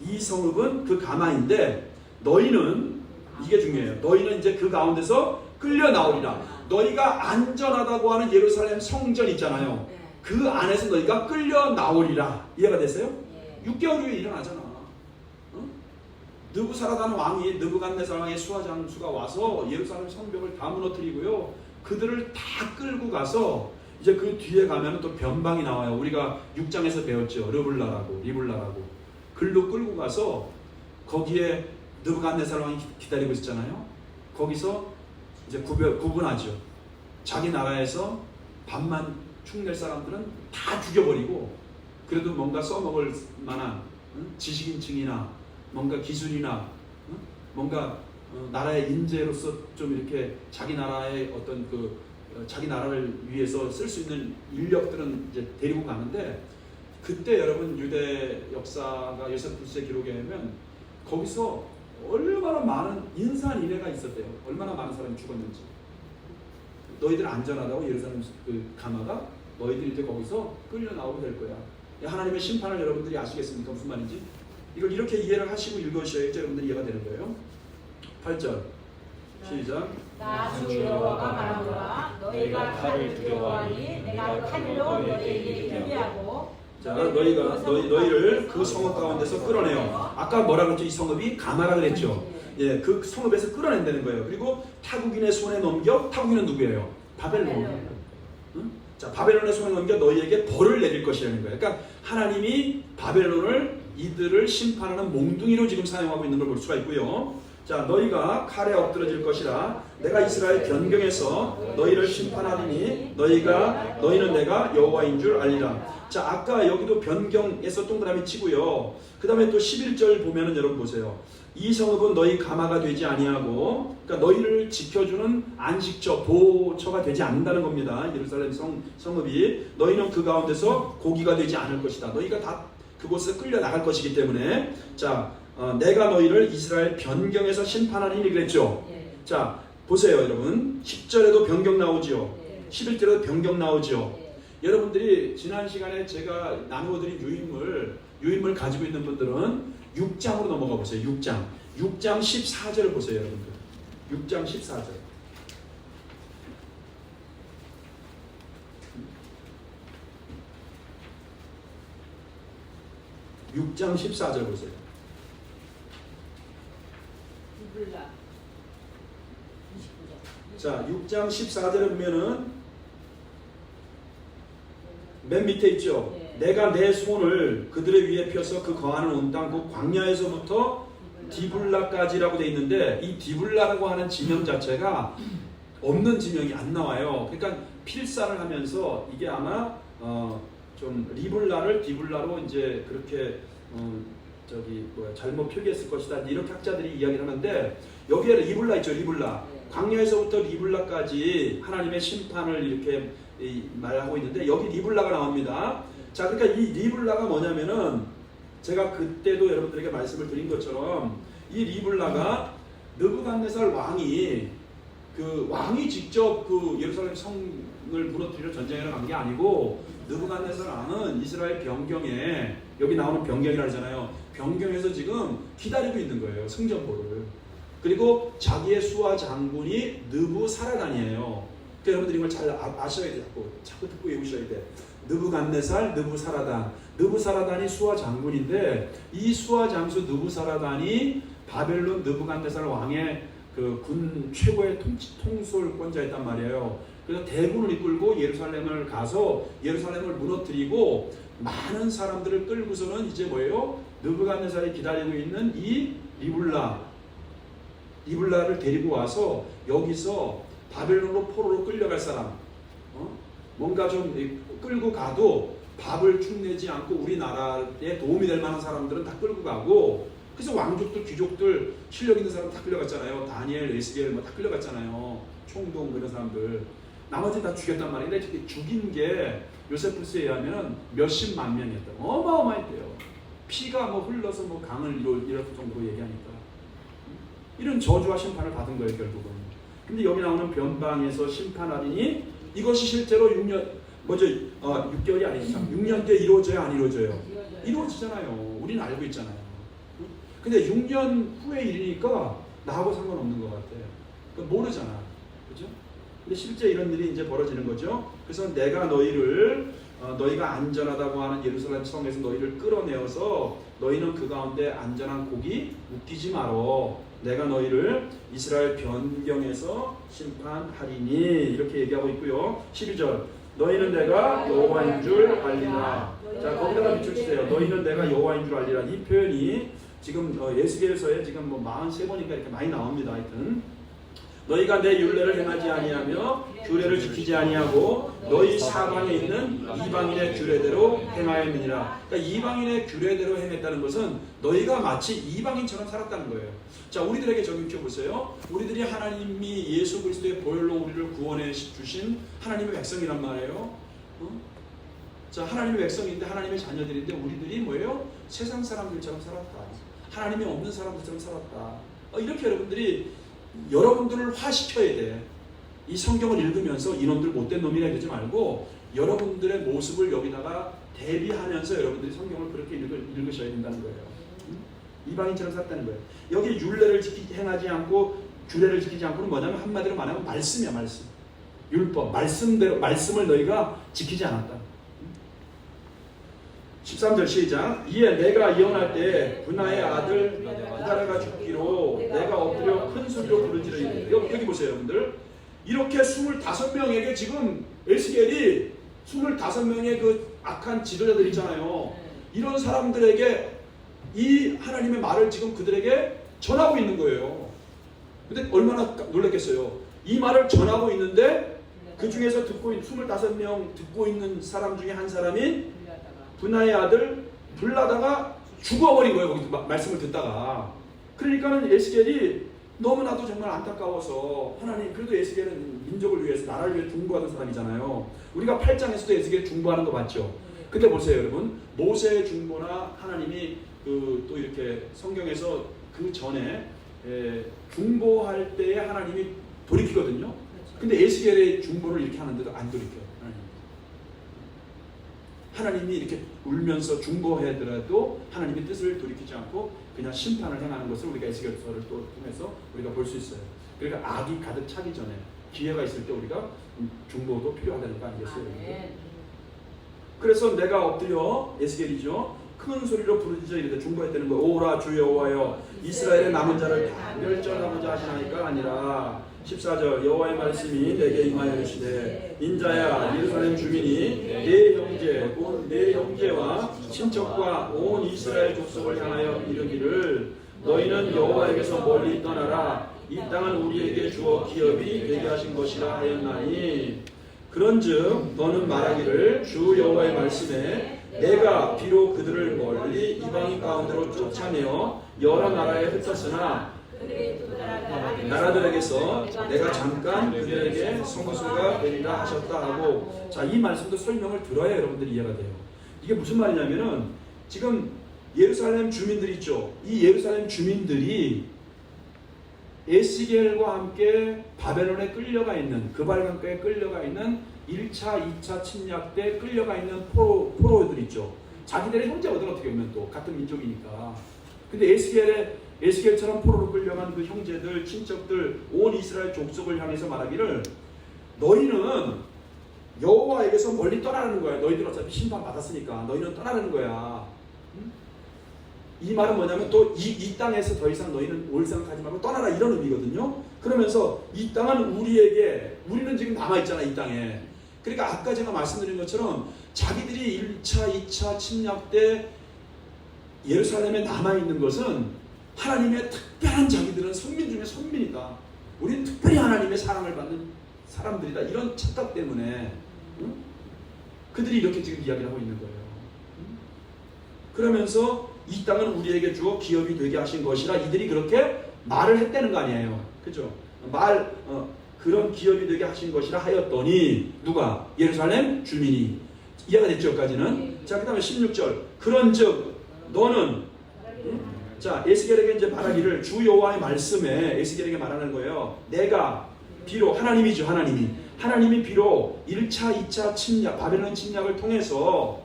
이 성읍은 그 가마인데, 너희는, 이게 중요해요. 너희는 이제 그 가운데서 끌려 나오리라. 너희가 안전하다고 하는 예루살렘 성전 있잖아요. 그 안에서 너희가 끌려 나오리라. 이해가 되세요? 6개월 후에 일어나잖아. 느부사라다는 왕이, 느부갓네살 왕의 수하장수가 와서 예루살렘 성벽을 다 무너뜨리고요. 그들을 다 끌고 가서 이제 그 뒤에 가면 또 변방이 나와요. 우리가 6장에서 배웠죠. 리블라라고. 글로 끌고 가서 거기에 느부갓네살 왕이 기다리고 있었잖아요. 거기서 이제 구분하죠. 자기 나라에서 반만 축낼 사람들은 다 죽여버리고, 그래도 뭔가 써먹을 만한 지식인층이나 뭔가 기술이나 뭔가 나라의 인재로서 좀 이렇게 자기 나라의 어떤 자기 나라를 위해서 쓸 수 있는 인력들은 이제 데리고 가는데, 그때 여러분 유대 역사가 요세푸스의 기록에 의하면 거기서 얼마나 많은 인산인해가 있었대요. 얼마나 많은 사람이 죽었는지. 너희들 안전하다고 예루살렘 그 가마가 너희들 이제 거기서 끌려 나오게 될 거야. 하나님의 심판을 여러분들이 아시겠습니까? 무슨 말인지? 이걸 이렇게 이해를 하시고 읽으셔야지 여러분들이 이해가 되는 거예요. 8절 시작. 나 주 여호와가 말하노라 너희가 칼을 두려워하니 내가 칼로 너희에게 준비하고 자, 너희를 그 성읍 가운데서 끌어내요. 아까 뭐라 그랬죠? 이 성읍이 가마라 그랬죠. 예, 그 성읍에서 끌어낸다는 거예요. 그리고 타국인의 손에 넘겨. 타국인은 누구예요? 바벨론. 자, 바벨론의 손에 넘겨 너희에게 벌을 내릴 것이라는 거예요. 그러니까 하나님이 바벨론을 이들을 심판하는 몽둥이로 지금 사용하고 있는 걸 볼 수가 있고요. 자, 너희가 칼에 엎드러질 것이라 내가 이스라엘 변경에서 너희를 심판하리니 너희는 내가 여호와인 줄 알리라. 자, 아까 여기도 변경에서 동그라미 치고요. 그 다음에 또 11절 보면은 여러분 보세요. 이 성읍은 너희 가마가 되지 아니하고, 그러니까 너희를 지켜주는 안식처, 보호처가 되지 않는다는 겁니다. 예루살렘 성읍이 너희는 그 가운데서 고기가 되지 않을 것이다. 너희가 다 그곳에 끌려 나갈 것이기 때문에, 자, 내가 너희를 이스라엘 변경에서 심판하리니 그랬죠. 자, 보세요 여러분. 10절에도 변경 나오죠. 11절에도 변경 나오죠. 여러분들이 지난 시간에 제가 나누어드린 유인물 가지고 있는 분들은 6장으로 넘어가 보세요. 6장 14절을 보세요 여러분들. 6장 14절. 6장 14절 보세요. 자, 6장 14절에 보면은 맨 밑에 있죠. 내가 내 손을 그들의 위에 펴서 그 거하는 온 땅 그 광야에서부터 디블라까지라고 돼 있는데, 이 디블라라고 하는 지명 자체가 없는 지명이 안 나와요. 그러니까 필사를 하면서 이게 아마 좀 리블라를 디블라로 이제 그렇게 잘못 표기했을 것이다. 이렇게 학자들이 이야기를 하는데, 여기에 리블라 있죠. 리블라. 광야에서부터 리블라까지 하나님의 심판을 이렇게 말하고 있는데, 여기 리블라가 나옵니다. 자, 그러니까 이 리블라가 뭐냐면은 제가 그때도 여러분들에게 말씀을 드린 것처럼 이 리블라가 느부갓네살 왕이 직접 그 예루살렘 성을 무너뜨리러 전쟁에 나간 게 아니고, 느부갓네살 왕은 이스라엘 변경에, 여기 나오는 변경이라 하잖아요. 변경에서 지금 기다리고 있는 거예요. 승전보를. 그리고 자기의 수하 장군이 느부사라단이에요. 그러니까 여러분들이 이걸 잘 아셔야 돼. 자꾸 듣고 외우셔야 돼. 느부갓네살, 느부사라단이 수하 장군인데, 이 수하 장수 느부사라단이 바벨론 느부갓네살 왕의 그 군 최고의 통솔권자였단 말이에요. 그래서 대군을 이끌고 예루살렘을 가서 예루살렘을 무너뜨리고 많은 사람들을 끌고서는 이제 뭐예요? 느부갓네살이 기다리고 있는 이 리블라를 데리고 와서 여기서 바벨론으로 포로로 끌려갈 사람, 뭔가 좀 끌고 가도 밥을 축내지 않고 우리나라에 도움이 될 만한 사람들은 다 끌고 가고, 그래서 왕족들, 귀족들, 실력 있는 사람 다 끌려갔잖아요. 다니엘, 에스겔 뭐 다 끌려갔잖아요. 총동 이런 사람들. 나머지는 다 죽였단 말이에요. 근데 죽인 게 요세푸스에 의하면 몇십만 명이었다. 어마어마했대요. 피가 뭐 흘러서 뭐 강을 이럴 정도로 얘기하니까. 이런 저주와 심판을 받은 거예요, 결국은. 근데 여기 나오는 변방에서 심판하리니 이것이 실제로 6개월이 아니니까 6년 때 이루어져요, 안 이루어져요? 이루어지잖아요. 우리는 알고 있잖아요. 근데 6년 후의 일이니까 나하고 상관없는 것 같아요. 모르잖아. 그죠? 근데 실제 이런 일이 이제 벌어지는 거죠. 그래서 내가 너희가 안전하다고 하는 예루살렘 성에서 너희를 끌어내어서 너희는 그 가운데 안전한 고기 웃기지 말어. 내가 너희를 이스라엘 변경에서 심판하리니 이렇게 얘기하고 있고요. 12절 너희는 내가 여호와인 줄 알리라. 자, 거기다가 비춰주세요. 너희는 내가 여호와인 줄 알리라. 이 표현이 지금 에스겔서에 지금 43번인가 이렇게 많이 나옵니다. 하여튼 너희가 내 율례를 행하지 아니하며 규례를 지키지 아니하고 너희 사방에 있는 이방인의 규례대로 행하였느니라. 그러니까 이방인의 규례대로 행했다는 것은 너희가 마치 이방인처럼 살았다는 거예요. 자, 우리들에게 적용해 보세요. 우리들이 하나님이 예수 그리스도의 보혈로 우리를 구원해 주신 하나님의 백성이란 말이에요. 자, 하나님의 백성인데 하나님의 자녀들인데 우리들이 뭐예요? 세상 사람들처럼 살았다. 하나님이 없는 사람들처럼 살았다. 이렇게 여러분들이 여러분들을 화시켜야 돼. 이 성경을 읽으면서 이놈들 못된 놈이라 그러지 말고 여러분들의 모습을 여기다가 대비하면서 여러분들이 성경을 그렇게 읽으셔야 된다는 거예요. 이방인처럼 살았다는 거예요. 여기 율례를 행하지 않고 규례를 지키지 않고는 뭐냐면 한마디로 말하면 말씀이야. 말씀. 율법. 말씀을 너희가 지키지 않았다. 13절 시작. 이에 내가 예언할 때 분하의 아들 구다라가 죽기로 내가 엎드려 큰 소리로 부르짖으리니. 여기 보세요 여러분들. 이렇게 25명에게 지금 에스겔이 25명의 그 악한 지도자들 있잖아요. 이런 사람들에게 이 하나님의 말을 지금 그들에게 전하고 있는 거예요. 근데 얼마나 놀랐겠어요. 이 말을 전하고 있는데 그 중에서 25명 듣고 있는 사람 중에 한 사람이 분하의 아들 블라다가 죽어버린 거예요. 거기 말씀을 듣다가. 그러니까는 에스겔이 너무나도 정말 안타까워서 하나님, 그래도 에스겔은 민족을 위해서 나라를 위해 중보하던 사람이잖아요. 우리가 8장에서도 에스겔 중보하는 거 봤죠. 근데 보세요 여러분, 모세의 중보나 하나님이 또 이렇게 성경에서 그 전에 중보할 때에 하나님이 돌이키거든요. 근데 에스겔의 중보를 이렇게 하는데도 안 돌이켜요. 하나님이 이렇게 울면서 중보하더라도 하나님의 뜻을 돌이키지 않고 그냥 심판을 행하는 것을 우리가 에스겔서를 또 통해서 우리가 볼 수 있어요. 그러니까 악이 가득 차기 전에 기회가 있을 때 우리가 중보도 필요하다는 거 아니겠어요? 그래서 내가 엎드려, 에스겔이죠, 큰 소리로 부르짖어 이르되 중보했다는 거예요. 오라 주 여호와여, 이스라엘의 남은 자를 다 멸절하고자 하시나이까 아니라. 14절 여호와의 말씀이 내게 임하여 이르시되 인자야, 예루살렘 주민이 내 형제와 친척과 온 이스라엘 족속을 향하여 이르기를 너희는 여호와에게서 멀리 떠나라. 이 땅은 우리에게 주어 기업이 되게 하신 것이라 하였나니. 그런즉 너는 말하기를 주 여호와의 말씀에 내가 비록 그들을 멀리 이방인 가운데로 쫓아내어 여러 나라에 흩었으나 나라들에게서 내가 잠깐 그들에게 성소가 되리라 하셨다 하고. 자, 이 말씀도 설명을 들어야 여러분들이 이해가 돼요. 이게 무슨 말이냐면은 지금 예루살렘 주민들이 있죠. 이 예루살렘 주민들이 에스겔과 함께 바벨론에 끌려가 있는, 그발강가에 끌려가 있는 1차, 2차 침략 때 끌려가 있는 포로들 있죠. 자기들의 형제거든, 어떻게 보면 또 같은 민족이니까. 근데 에스겔처럼 포로로 끌려간 그 형제들, 친척들, 온 이스라엘 족속을 향해서 말하기를 너희는 여호와에게서 멀리 떠나라는 거야. 너희들 어차피 심판 받았으니까 너희는 떠나라는 거야. 이 말은 뭐냐면 또 이 땅에서 더 이상 너희는 올 생각하지 말고 떠나라, 이런 의미거든요. 그러면서 이 땅은 우리는 지금 남아있잖아, 이 땅에. 그러니까 아까 제가 말씀드린 것처럼 자기들이 1차, 2차 침략 때 예루살렘에 남아있는 것은 하나님의 특별한, 자기들은 선민 중에 선민이다, 우리는 특별히 하나님의 사랑을 받는 사람들이다, 이런 착각 때문에 그들이 이렇게 지금 이야기를 하고 있는 거예요. 그러면서 이 땅은 우리에게 주어 기업이 되게 하신 것이라 이들이 그렇게 말을 했다는 거 아니에요. 그죠? 그런 기업이 되게 하신 것이라 하였더니 누가? 예루살렘 주민이. 이해가 됐죠? 여기까지는. 자, 그 다음에 16절. 그런즉 너는 자, 에스겔에게 이제 말하기를 주 여호와의 말씀에 에스겔에게 말하는 거예요. 내가 비록 하나님이죠, 하나님이 하나님이 비록 1차, 2차 침략, 바벨론 침략을 통해서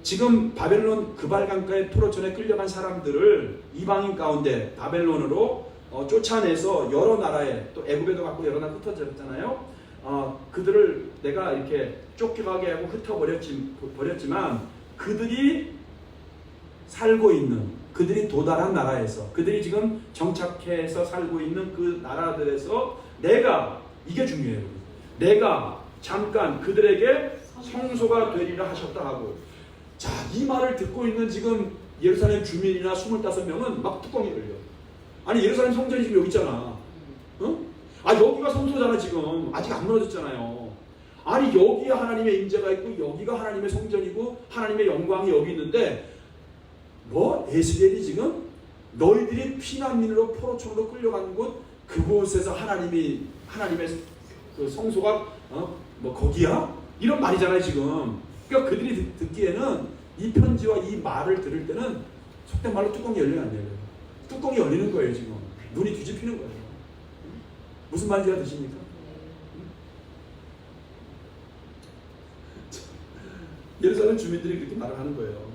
지금 바벨론 그발강가의 포로촌에 끌려간 사람들을 이방인 가운데 바벨론으로 쫓아내서 여러 나라에, 또 애굽에도 갖고 여러 나라 흩어졌잖아요. 그들을 내가 이렇게 쫓겨가게 하고 흩어버렸지만 그들이 살고 있는, 그들이 도달한 나라에서, 그들이 지금 정착해서 살고 있는 그 나라들에서 내가, 이게 중요해요. 내가 잠깐 그들에게 성소가 되리라 하셨다 하고, 자, 이 말을 듣고 있는 지금 예루살렘 주민이나 25명은 막 뚜껑이 열려. 아니, 예루살렘 성전이 지금 여기 있잖아. 여기가 성소잖아. 지금 아직 안 무너졌잖아요. 아니, 여기에 하나님의 임재가 있고 여기가 하나님의 성전이고 하나님의 영광이 여기 있는데, 뭐 에스겔이 지금 너희들이 피난민으로 포로촌으로 끌려간 곳 그곳에서 하나님의 그 성소가 뭐 거기야? 이런 말이잖아요 지금. 그러니까 그들이 듣기에는 이 편지와 이 말을 들을 때는 속된 말로 뚜껑이 열리면 안 열려요. 뚜껑이 열리는 거예요 지금. 눈이 뒤집히는 거예요. 무슨 말인지 알아듣습니까? 예루살렘 주민들이 그렇게 말을 하는 거예요.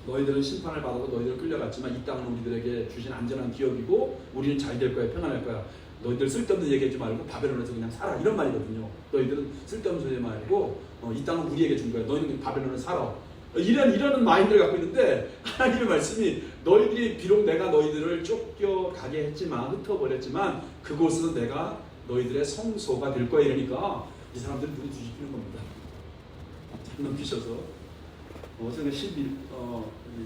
너희들은 심판을 받아서 너희들 끌려갔지만 이 땅은 우리들에게 주신 안전한 기업이고 우리는 잘 될 거야, 평안할 거야. 너희들 쓸데없는 얘기하지 말고 바벨론에서 그냥 살아, 이런 말이거든요. 너희들은 쓸데없는 소리 말고 이 땅은 우리에게 준 거야. 너희는 바벨론에 살아. 이런 마인드를 갖고 있는데 하나님의 말씀이 너희들이 비록 내가 너희들을 쫓겨가게 했지만, 흩어버렸지만 그곳은 내가 너희들의 성소가 될 거야 이러니까 이 사람들은 눈이 뒤집히는 겁니다. 잘 넘기셔서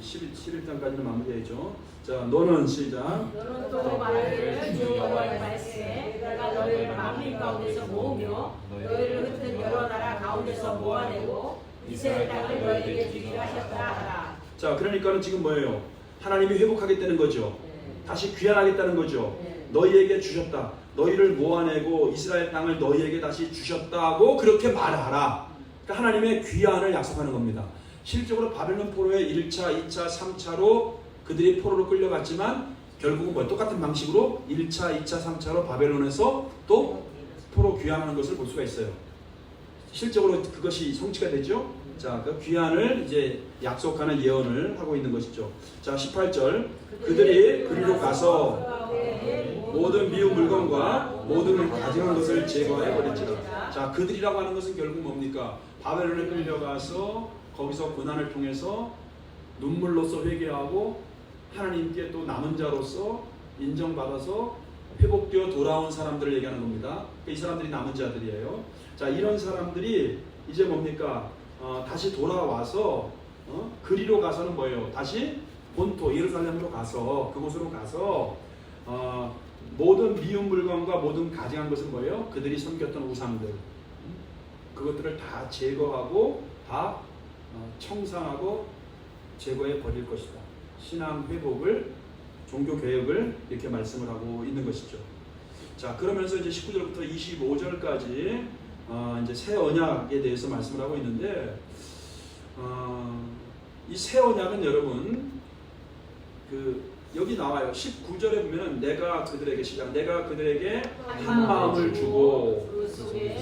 11장까지는 마무리해야죠. 자, 너는 시작. 너는 또 말하기를 주 여호와의 말씀에 내가 너희를 만민 가운데서 모으며 너희를 흩은 여러 나라 가운데서 모아내고 이스라엘 땅을 너희에게 주기로 하셨다 하라. 자, 그러니까는 지금 뭐예요? 하나님이 회복하겠다는 거죠. 다시 귀환하겠다는 거죠. 너희에게 주셨다. 너희를 모아내고 이스라엘 땅을 너희에게 다시 주셨다고 그렇게 말하라. 그러니까 하나님의 귀환을 약속하는 겁니다. 실적으로 바벨론 포로의 1차, 2차, 3차로 그들이 포로로 끌려갔지만 결국은 뭐 똑같은 방식으로 1차, 2차, 3차로 바벨론에서 또 포로 귀환하는 것을 볼 수가 있어요. 실적으로 그것이 성취가 되죠. 자, 그 귀환을 이제 약속하는 예언을 하고 있는 것이죠. 자, 18절. 그들이 그리로 가서 모든 미운 물건과 모든 가증한 것을 제거해 버렸지라. 자, 그들이라고 하는 것은 결국 뭡니까? 바벨론에 끌려가서 거기서 고난을 통해서 눈물로서 회개하고 하나님께 또 남은 자로서 인정받아서 회복되어 돌아온 사람들을 얘기하는 겁니다. 이 사람들이 남은 자들이에요. 자, 이런 사람들이 이제 뭡니까? 다시 돌아와서 그리로 가서는 뭐예요? 다시 본토 예루살렘으로 가서 그곳으로 가서 모든 미운 물건과 모든 가증한 것은 뭐예요? 그들이 섬겼던 우상들, 그것들을 다 제거하고 다 청산하고 제거해 버릴 것이다. 신앙 회복을, 종교 개혁을 이렇게 말씀을 하고 있는 것이죠. 자, 그러면서 이제 19절부터 25절까지 이제 새 언약에 대해서 말씀을 하고 있는데, 이 새 언약은 여러분 여기 나와요. 19절에 보면은 내가 그들에게 한 마음을 주고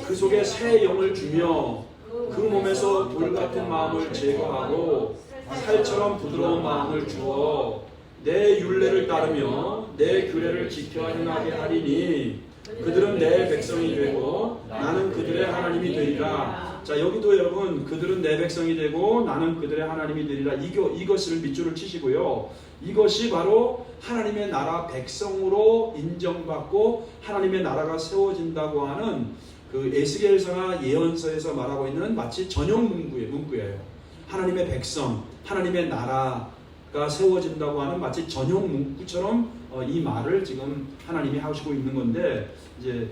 그 속에 새 영을 주며 그 몸에서 돌 같은 마음을 제거하고 살처럼 부드러운 마음을 주어 내 율례를 따르며 내 규례를 지켜 행하게 하리니 그들은 내 백성이 되고 나는 그들의 하나님이 되리라. 자, 여기도 여러분 그들은 내 백성이 되고 나는 그들의 하나님이 되리라. 이것을 밑줄을 치시고요. 이것이 바로 하나님의 나라 백성으로 인정받고 하나님의 나라가 세워진다고 하는 그 에스겔서나 예언서에서 말하고 있는 마치 전용 문구예요. 하나님의 백성, 하나님의 나라가 세워진다고 하는 마치 전용 문구처럼 이 말을 지금 하나님이 하시고 있는 건데, 이제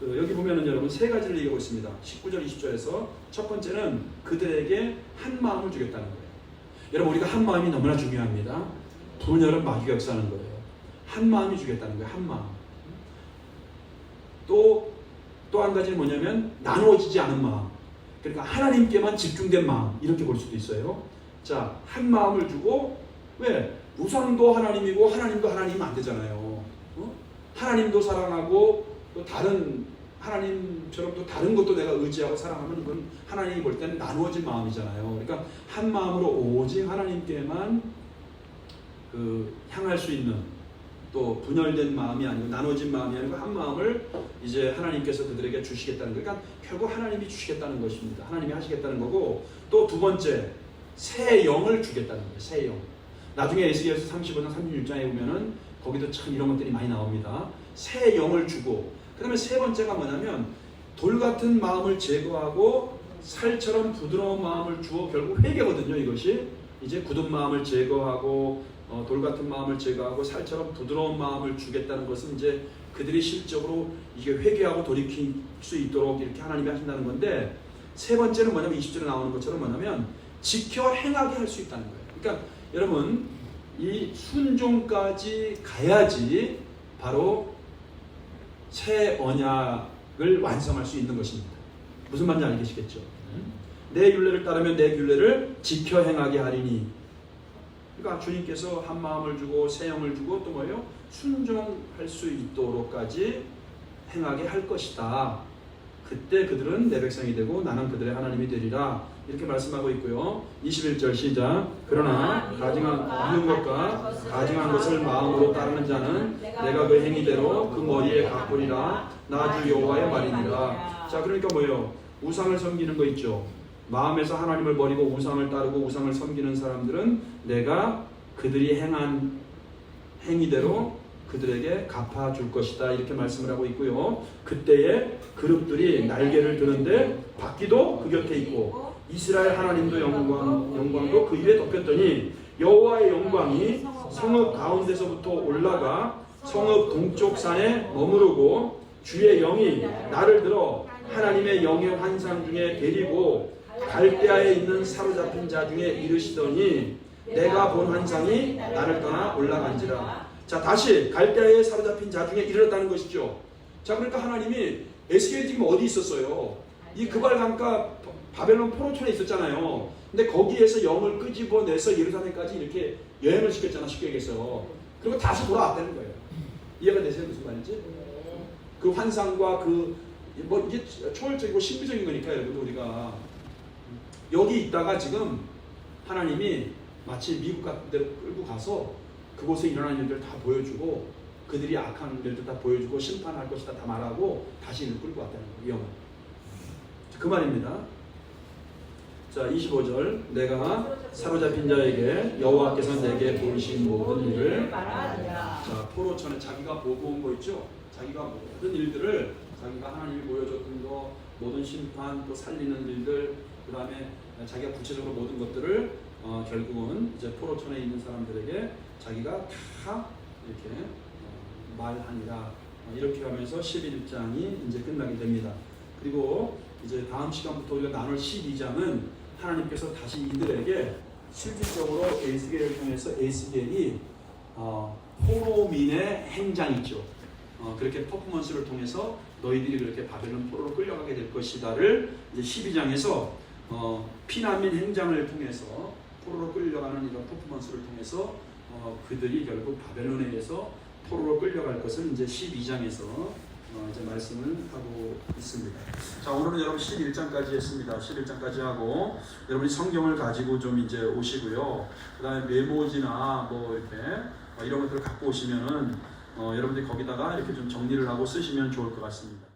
여기 보면은 여러분 세 가지를 얘기하고 있습니다. 19절, 20절에서 첫 번째는 그들에게 한 마음을 주겠다는 거예요. 여러분, 우리가 한 마음이 너무나 중요합니다. 분열은 마귀가 역사하는 거예요. 한 마음이 주겠다는 거예요. 한 마음. 또 한 가지는 뭐냐면 나누어지지 않은 마음. 그러니까 하나님께만 집중된 마음, 이렇게 볼 수도 있어요. 자, 한 마음을 주고, 왜? 우상도 하나님이고 하나님도 하나님이면 안 되잖아요. 하나님도 사랑하고 또 다른 하나님처럼 또 다른 것도 내가 의지하고 사랑하면 그건 하나님이 볼 때는 나누어진 마음이잖아요. 그러니까 한 마음으로 오직 하나님께만 향할 수 있는, 또 분열된 마음이 아니고 나눠진 마음이 아니고 한 마음을 이제 하나님께서 그들에게 주시겠다는 거예요. 그러니까 결국 하나님이 주시겠다는 것입니다. 하나님이 하시겠다는 거고, 또 두 번째 새 영을 주겠다는 거예요. 새 영. 나중에 에스겔서 35장 36장에 보면은 거기도 참 이런 것들이 많이 나옵니다. 새 영을 주고, 그 다음에 세 번째가 뭐냐면 돌 같은 마음을 제거하고 살처럼 부드러운 마음을 주어, 결국 회개거든요. 이것이 이제 굳은 마음을 제거하고 돌 같은 마음을 제거하고 살처럼 부드러운 마음을 주겠다는 것은 이제 그들이 실적으로 이게 회개하고 돌이킬 수 있도록 이렇게 하나님이 하신다는 건데, 세 번째는 뭐냐면 20절에 나오는 것처럼 뭐냐면 지켜 행하게 할 수 있다는 거예요. 그러니까 여러분, 이 순종까지 가야지 바로 새 언약을 완성할 수 있는 것입니다. 무슨 말인지 알겠시겠죠? 내 율례를 따르면 내 율례를 지켜 행하게 하리니. 그러니까 주님께서 한 마음을 주고 새 영을 주고 또 뭐예요? 순종할 수 있도록까지 행하게 할 것이다. 그때 그들은 내 백성이 되고 나는 그들의 하나님이 되리라. 이렇게 말씀하고 있고요. 21절 시작. 그러나 가증한 것과 가증한 것을 마음으로 따르는 자는 내가 그 행위대로 그 머리에 갚으리라. 나 주 여호와의 말이니라. 자, 그러니까 뭐예요? 우상을 섬기는 거 있죠. 마음에서 하나님을 버리고 우상을 따르고 우상을 섬기는 사람들은 내가 그들이 행한 행위대로 그들에게 갚아줄 것이다. 이렇게 말씀을 하고 있고요. 그때에 그룹들이 날개를 드는데 바퀴도 그 곁에 있고 이스라엘 하나님도 영광도 그 위에 덮였더니 여호와의 영광이 성읍 가운데서부터 올라가 성읍 동쪽 산에 머무르고 주의 영이 나를 들어 하나님의 영의 환상 중에 데리고 갈대아에 있는 사로잡힌 자 중에 이르시더니 내가 본 환상이 나를 떠나 올라간지라. 자, 다시 갈대아에 사로잡힌 자 중에 이르렀다는 것이죠. 자, 그러니까 하나님이 에스겔이 지금 어디 있었어요? 이 그발강가 바벨론 포로촌에 있었잖아요. 근데 거기에서 영을 끄집어내서 예루살렘까지 이렇게 여행을 시켰잖아, 쉽게 얘기해서. 그리고 다시 돌아왔다는 거예요. 이해가 되세요? 무슨 말인지? 그 환상과 이게 초월적이고 신비적인 거니까요, 여러분. 우리가 여기 있다가 지금 하나님이 마치 미국 같은 데로 끌고 가서 그곳에 일어난 일들 다 보여주고 그들이 악한 일들 다 보여주고 심판할 것이다 다 말하고 다시 이를 끌고 왔다는 거예요. 영은. 그 말입니다. 자, 25절. 내가 사로잡힌 자에게 여호와께서 내게 보이신 모든 일을 자, 포로촌에 자기가 보고 온 거 있죠. 자기가 모든 일들을 자기가 하나님이 보여줬던 거, 모든 심판, 또 살리는 일들, 그 다음에 자기가 구체적으로 모든 것들을 결국은 이제 포로촌에 있는 사람들에게 자기가 다 이렇게 말하니라. 이렇게 하면서 11장이 이제 끝나게 됩니다. 그리고 이제 다음 시간부터 우리가 나눌 12장은 하나님께서 다시 이들에게 실질적으로 에스겔을 통해서 에스겔이 포로민의 행장 있죠. 그렇게 퍼포먼스를 통해서 너희들이 그렇게 바벨론 포로로 끌려가게 될 것이다를 이제 12장에서 피난민 행장을 통해서 포로로 끌려가는 이런 퍼포먼스를 통해서 그들이 결국 바벨론에 의해서 포로로 끌려갈 것을 이제 12장에서 이제 말씀을 하고 있습니다. 자, 오늘은 여러분 11장까지 했습니다. 11장까지 하고 여러분이 성경을 가지고 좀 이제 오시고요. 그 다음에 메모지나 뭐 이렇게 이런 것들을 갖고 오시면은 여러분들이 거기다가 이렇게 좀 정리를 하고 쓰시면 좋을 것 같습니다.